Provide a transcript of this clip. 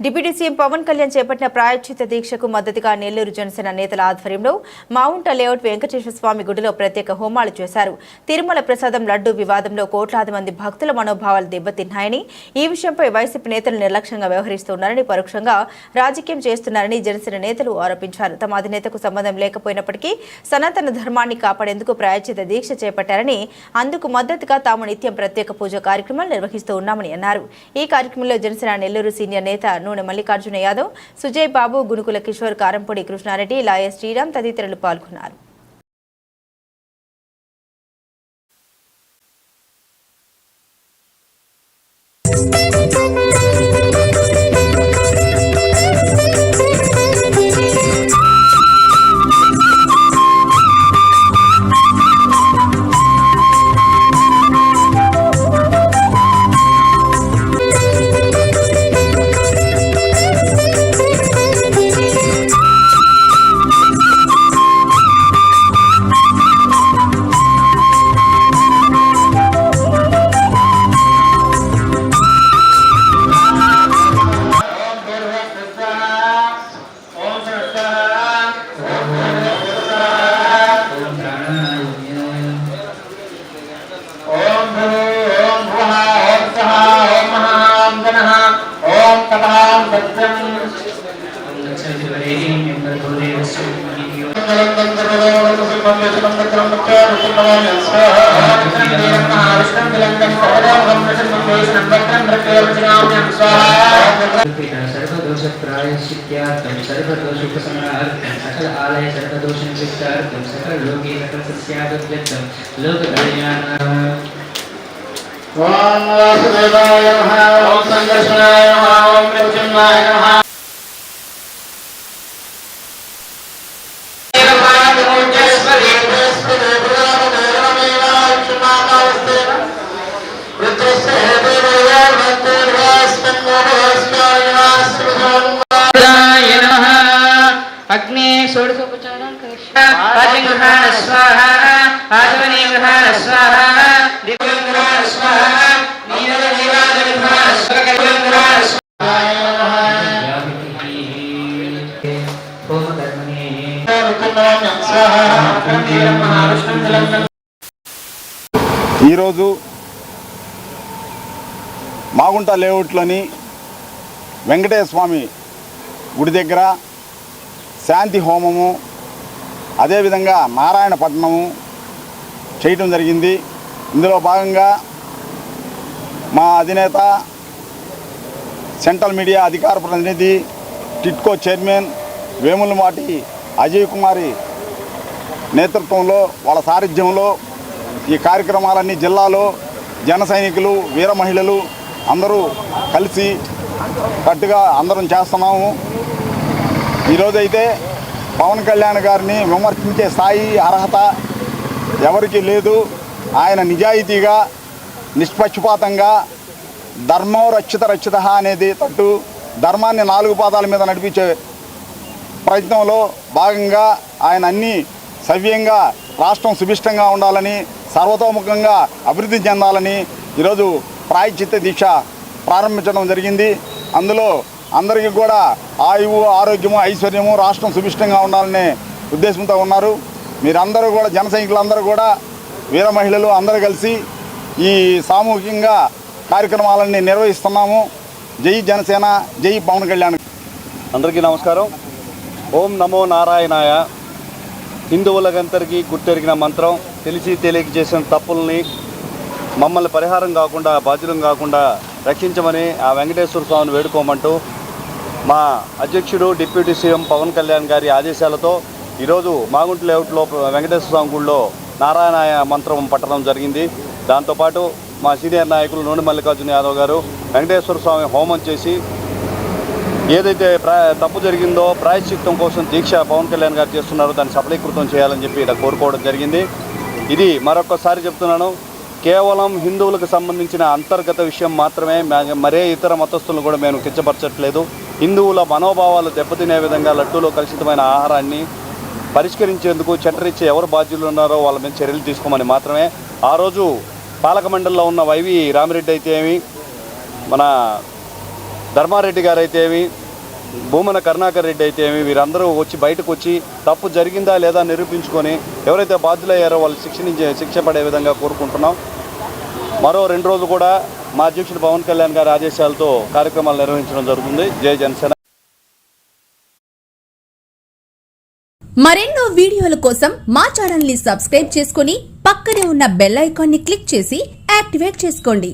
Deputy CM Pawan Kalyan చేపట్టిన ప్రాయశ్చిత్త దీక్షకు మద్దతుగా నెల్లూరు జనసేన నేతల ఆధ్వర్యంలో మావుంట లేఅవుట్ వెంకటేశ్వర స్వామి గుడిలో ప్రత్యేక హోమాలు చేశారు. తిరుమల ప్రసాదం లడ్డు వివాదంలో కోట్లాది మంది భక్తుల మనోభావాలు దెబ్బతిన్నాయని, ఈ విషయంపై వైసీపీ నేతలు నిర్లక్ష్యంగా వ్యవహరిస్తున్నారని, పరోక్షంగా రాజకీయం చేస్తున్నారని జనసేన నేతలు ఆరోపించారు. తమ అధినేతకు సంబంధం లేకపోయినప్పటికీ సనాతన ధర్మాన్ని కాపాడేందుకు ప్రాయశ్చిత్త దీక్ష చేపట్టారని, అందుకు మద్దతుగా తాము నిత్యం ప్రత్యేక పూజ కార్యక్రమాలు నిర్వహిస్తూ ఉన్నామని అన్నారు. ఈ కార్యక్రమంలో జనసేన నెల్లూరు సీనియర్ నేత నూనె మల్లికార్జున యాదవ్, సుజయ్ బాబు, గునుకుల కిషోర్, కారంపొడి కృష్ణారెడ్డి, లాయర్ శ్రీరామ్ తదితరులు పాల్గొన్నారు. सर्वदोष प्रायश्चित्यार्थं सर्वदोषोपशमनार्थं सकल आलय सर्वदोष निवृत्तार्थं सकल लोके सकल सस्यागत्यर्थं लोक कल्याणार्थं ओम वासुदेवाय नमः ओम संकर्षणाय नमः ओम मृत्युंजयाय नमः अग्नि षोडशोपचारान् आजंग्रहाण स्वाहा आजवनीग्रहाण स्वाहा दिव्यग्रहाण स्वाहा नीलनीलाग्रहाण स्वाहा ओम कर्मणे स्वाहा ఈ రోజు మాగుంట లేఅవుట్లోని వెంకటేశ్వర స్వామి గుడి దగ్గర శాంతి హోమము, అదేవిధంగా నారాయణపట్నము చేయటం జరిగింది. ఇందులో భాగంగా మా అధినేత, సెంట్రల్ మీడియా అధికార ప్రతినిధి, టిట్కో చైర్మన్ వేములవాటి అజయ్ కుమారి నేతృత్వంలో, వాళ్ళ సారథ్యంలో ఈ కార్యక్రమాలన్నీ జిల్లాలో జన సైనికులు, వీర మహిళలు అందరూ కలిసి కట్టుగా అందరం చేస్తున్నాము. ఈరోజైతే పవన్ కళ్యాణ్ గారిని విమర్శించే స్థాయి, అర్హత ఎవరికి లేదు. ఆయన నిజాయితీగా, నిష్పక్షపాతంగా ధర్మం రక్షిత అనేది తట్టు ధర్మాన్ని 4 పాదాల మీద నడిపించే ప్రయత్నంలో భాగంగా ఆయన అన్నీ సవ్యంగా రాష్ట్రం సుభిష్టంగా ఉండాలని, సర్వతోముఖంగా అభివృద్ధి చెందాలని ఈరోజు ప్రాయశ్చిత్త దీక్ష ప్రారంభించడం జరిగింది. అందులో అందరికీ కూడా ఆయువు, ఆరోగ్యము, ఐశ్వర్యము, రాష్ట్రం సుభిష్టంగా ఉండాలనే ఉద్దేశంతో ఉన్నారు. మీరందరూ కూడా, జన సైనికులందరూ కూడా, వీర మహిళలు అందరూ కలిసి ఈ సామూహికంగా కార్యక్రమాలన్నీ నిర్వహిస్తున్నాము. జై జనసేన, జై పవన్ కళ్యాణ్. అందరికీ నమస్కారం. ఓం నమో నారాయణాయ. హిందువులకందరికీ గుర్తెరిగిన మంత్రం, తెలిసి తెలియక చేసిన తప్పుల్ని మమ్మల్ని పరిహారం కాకుండా, బాధ్యులం కాకుండా రక్షించమని ఆ వెంకటేశ్వర స్వామిని వేడుకోమంటూ మా అధ్యక్షుడు డిప్యూటీ సీఎం పవన్ కళ్యాణ్ గారి ఆదేశాలతో ఈరోజు మాగుంట లేఅవుట్లో వెంకటేశ్వర స్వామి గుడిలో నారాయణాయ మంత్రం పట్టడం జరిగింది. దాంతోపాటు మా సీనియర్ నాయకులు నూనె మల్లికార్జున యాదవ్ గారు వెంకటేశ్వర స్వామి హోమం చేసి ఏదైతే తప్పు జరిగిందో ప్రాయశ్చిత్తం కోసం దీక్ష పవన్ కళ్యాణ్ గారు చేస్తున్నారో దాన్ని సఫలీకృతం చేయాలని చెప్పి ఇలా కోరుకోవడం జరిగింది. ఇది మరొకసారి చెప్తున్నాను, కేవలం హిందువులకు సంబంధించిన అంతర్గత విషయం మాత్రమే, మరే ఇతర మతస్థులను కూడా మేము కించపరచట్లేదు. హిందువుల మనోభావాలు దెబ్బతినే విధంగా లడ్డూలో కలుషితమైన ఆహారాన్ని పరిష్కరించేందుకు చట్టరీత్యా ఎవరు బాధ్యులు ఉన్నారో వాళ్ళ మీద చర్యలు తీసుకోమని మాత్రమే. ఆ రోజు పాలక మండలిలో ఉన్న వైవి రామిరెడ్డి అయితే ఏమి, మన ధర్మారెడ్డి గారు అయితే ఏమి, భూమన కరుణాకర్ రెడ్డి అయితే ఏమి, వీరందరూ బయటకు వచ్చి తప్పు జరిగిందా లేదా నిరూపించుకొని ఎవరైతే బాధ్యులయ్యారో వాళ్ళు శిక్ష పడే విధంగా కోరుకుంటున్నాం. మరో 2 రోజులు కూడా మా అధ్యక్షుడు పవన్ కళ్యాణ్ గారి ఆదేశాలతో కార్యక్రమాలు నిర్వహించడం జరుగుతుంది. జై జనసేన. మరెన్నో వీడియోల కోసం మా ఛానల్ ని సబ్స్క్రైబ్ చేసుకుని పక్కనే ఉన్న బెల్ ఐకాన్ ని క్లిక్ చేసి యాక్టివేట్ చేసుకోండి.